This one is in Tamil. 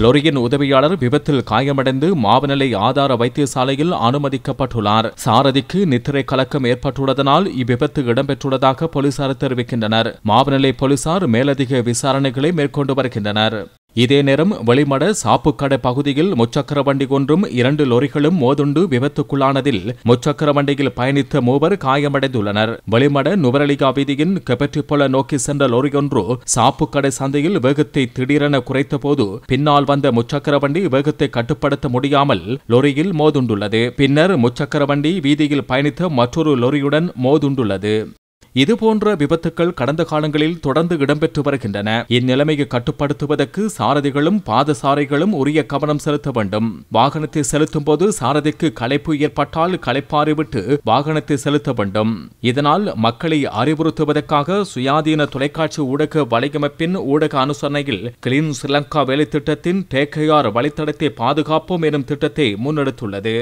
லொரியின் உதவியாளர் விபத்தில் காயமடைந்து மாவனல்லை ஆதார வைத்தியசாலையில் அனுமதிக்கப்பட்டுள்ளார். சாரதிக்கு நித்திரை கலக்கம் ஏற்பட்டுள்ளதனால் இவ்விபத்து இடம்பெற்றுள்ளதாக போலீசார் தெரிவிக்கின்றனர். மாவனல்லை போலீசார் மேலதிக விசாரணைகளை மேற்கொண்டு வருகின்றனர். இதே நேரம் வெளிமட சாப்புக்கடை பகுதியில் முச்சக்கர வண்டி ஒன்றும் 2 லொரிகளும் மோதுண்டு விபத்துக்குள்ளானதில் முச்சக்கர வண்டியில் பயணித்த மூவர் காயமடைந்துள்ளனர். வெளிமட நுவரலிகா வீதியின் கெபற்றிப்பொல நோக்கி சென்ற லொரியொன்று சாப்புக்கடை சந்தையில் வேகத்தை திடீரென குறைத்தபோது பின்னால் வந்த முச்சக்கர வண்டி வேகத்தை கட்டுப்படுத்த முடியாமல் லொரியில் மோதுண்டுள்ளது. பின்னர் முச்சக்கர வண்டி வீதியில் பயணித்த மற்றொரு லொரியுடன் மோதுண்டுள்ளது. இதுபோன்ற விபத்துக்கள் கடந்த காலங்களில் தொடர்ந்து இடம்பெற்று வருகின்றன. இந்நிலைமையை கட்டுப்படுத்துவதற்கு சாரதிகளும் பாதசாரிகளும் உரிய கவனம் செலுத்த வேண்டும். வாகனத்தை செலுத்தும் போது சாரதிக்கு களைப்பு ஏற்பட்டால் களைப்பாறிவிட்டு வாகனத்தை செலுத்த வேண்டும். இதனால் மக்களை அறிவுறுத்துவதற்காக சுயாதீன தொலைக்காட்சி ஊடக வலையமைப்பின் ஊடக அனுசரணையில் கிளீன் ஸ்ரீலங்கா வேலை திட்டத்தின் டேக் கேர் வழித்தடத்தை பாதுகாப்போம் எனும் திட்டத்தை முன்னெடுத்துள்ளது.